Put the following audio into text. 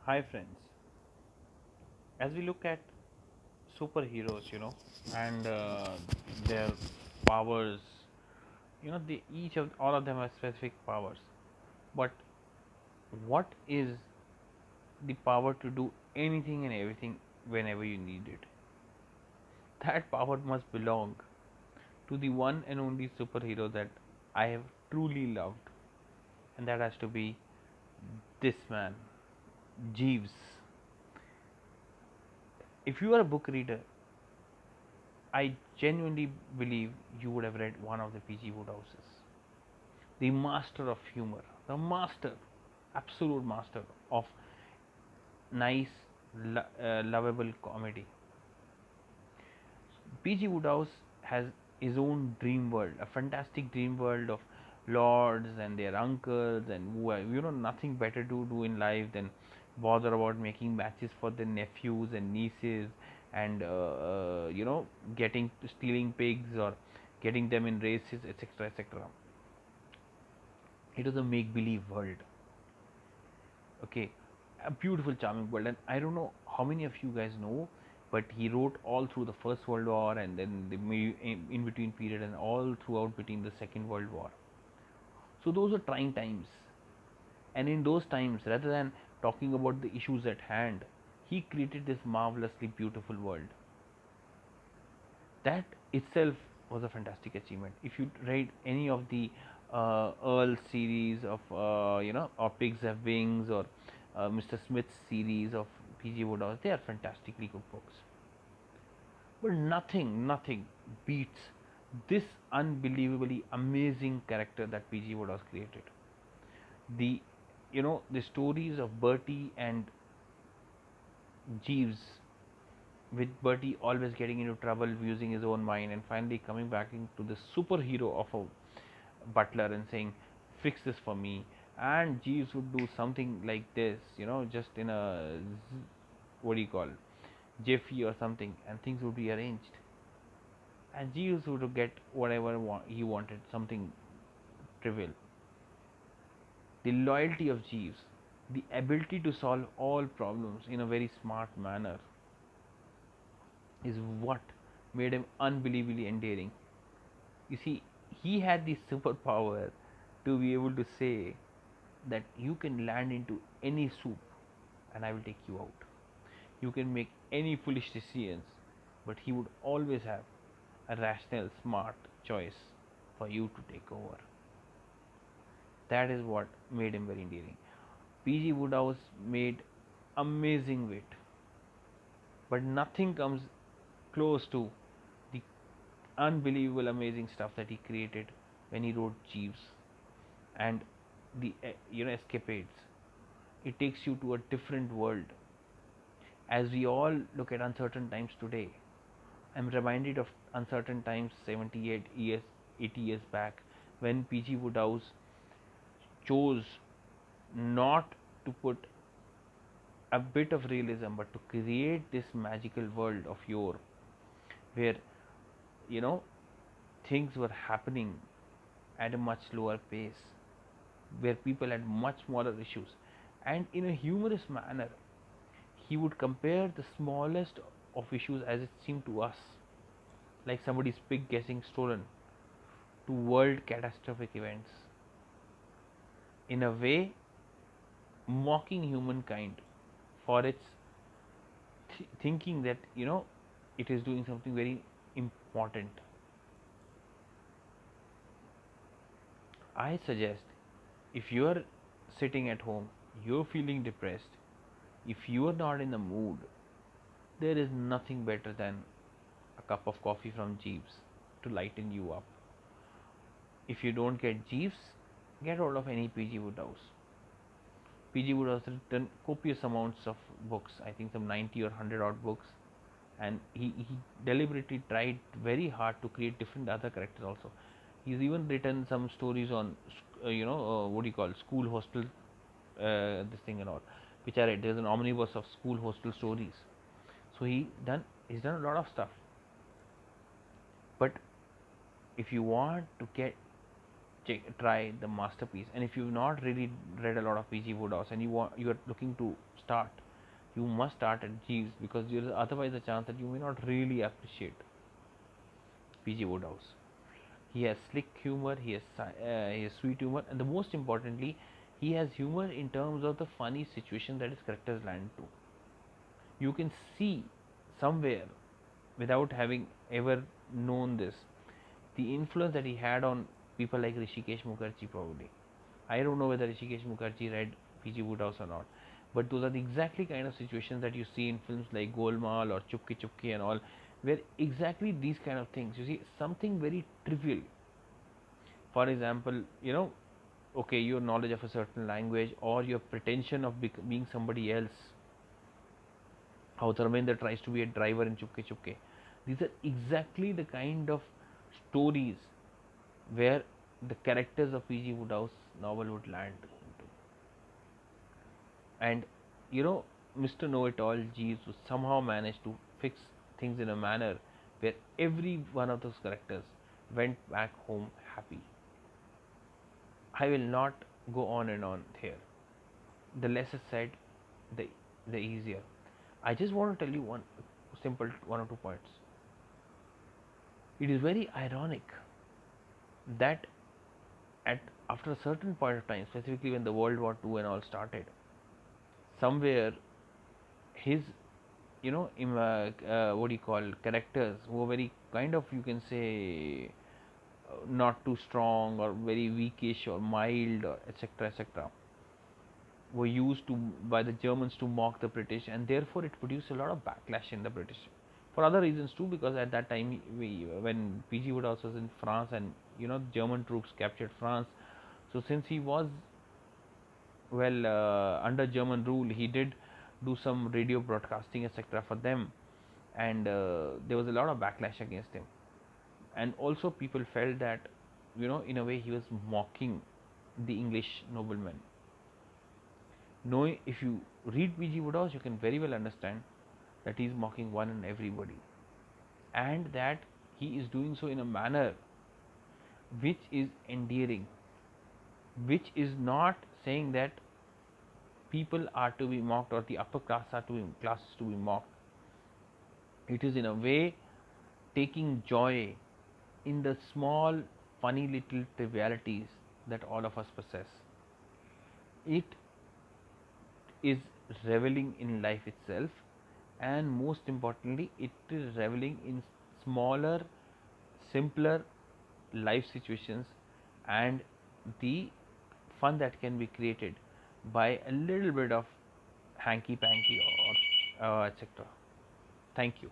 Hi, friends. As we look at superheroes, and their powers, they each of all of them have specific powers. But what is the power to do anything and everything whenever you need it? That power must belong to the one and only superhero that I have truly loved, and that has to be this man, Jeeves. If you are a book reader, I genuinely believe you would have read one of the PG Wodehouses. The master of humor, the master, absolute master of nice, lovable comedy. PG Wodehouse has his own dream world, a fantastic dream world of lords and their uncles, and who have, nothing better to do in life than bother about making matches for their nephews and nieces, and getting stealing pigs or getting them in races, etc., etc. It was a make believe world. Okay, a beautiful, charming world. And I don't know how many of you guys know, but he wrote all through the First World War and then the in between period and all throughout between the Second World War. So those were trying times. And in those times, rather than talking about the issues at hand, he created this marvelously beautiful world. That itself was a fantastic achievement. If you read any of the Earl series of or Pigs Have Wings, or Mr. Smith's series of PG Wodehouse, they are fantastically good books. But nothing beats this unbelievably amazing character that PG Wodehouse created. The the stories of Bertie and Jeeves, with Bertie always getting into trouble using his own mind and finally coming back into the superhero of a butler and saying, fix this for me. And Jeeves would do something like this, just in a what do you call, Jiffy or something, and things would be arranged. And Jeeves would get whatever he wanted, something trivial. The loyalty of Jeeves, the ability to solve all problems in a very smart manner, is what made him unbelievably endearing. You see, he had the superpower to be able to say that you can land into any soup and I will take you out. You can make any foolish decisions, but he would always have a rational, smart choice for you to take over. That is what made him very endearing. PG Woodhouse made amazing wit, but nothing comes close to the unbelievable, amazing stuff that he created when he wrote Jeeves and the escapades. It takes you to a different world. As we all look at uncertain times today, I'm reminded of uncertain times 78 years, 80 years back, when PG Woodhouse chose not to put a bit of realism but to create this magical world of yore, where you know things were happening at a much lower pace, where people had much smaller issues, and in a humorous manner he would compare the smallest of issues as it seemed to us, like somebody's pig getting stolen, to world catastrophic events, in a way mocking humankind for its thinking that it is doing something very important. I suggest, if you are sitting at home, you're feeling depressed, if you are not in the mood, there is nothing better than a cup of coffee from Jeeves to lighten you up. If you don't get Jeeves, get hold of any PG Woodhouse. PG Woodhouse has written copious amounts of books, I think some 90 or 100 odd books, and he deliberately tried very hard to create different other characters also. He's even written some stories on, what do you call, school hostel, this thing and all, which are, there's an omnibus of school hostel stories. So he's done a lot of stuff. But if you want to get try the masterpiece. And if you've not really read a lot of PG Wodehouse and you are looking to start, you must start at Jeeves, because there is otherwise a chance that you may not really appreciate PG Wodehouse. He has slick humor, he has sweet humor, and the most importantly, he has humor in terms of the funny situation that his characters land to. You can see somewhere, without having ever known this, the influence that he had on people like Rishikesh Mukherjee probably. I don't know whether Rishikesh Mukherjee read P.G. Wodehouse or not, but those are the exactly kind of situations that you see in films like Golmaal or Chupke Chupke and all, where exactly these kind of things. You see something very trivial. For example, okay, your knowledge of a certain language or your pretension of being somebody else. How Dharmendra tries to be a driver in Chupke Chupke. These are exactly the kind of stories where the characters of P.G. Wodehouse novel would land into. And Mr. Know It All Jeeves would somehow manage to fix things in a manner where every one of those characters went back home happy. I will not go on and on here. The less is said, the easier. I just want to tell you one or two points. It is very ironic that at after a certain point of time, specifically when the World War II and all started, somewhere his what do you call, characters who were very kind of, you can say, not too strong or very weakish or mild or etc etc, were used to by the Germans to mock the British, and therefore it produced a lot of backlash in the British. For other reasons too, because at that time, when PG Wodehouse was in France and German troops captured France, so since he was under German rule, he did do some radio broadcasting etc for them, and there was a lot of backlash against him. And also people felt that in a way he was mocking the English noblemen. Knowing, if you read P.G. Wodehouse, you can very well understand that he is mocking one and everybody, and that he is doing so in a manner which is endearing, which is not saying that people are to be mocked or the upper classes to be mocked. It is in a way taking joy in the small, funny little trivialities that all of us possess. It is reveling in life itself, and most importantly, it is reveling in smaller, simpler life situations and the fun that can be created by a little bit of hanky panky or etc. Thank you.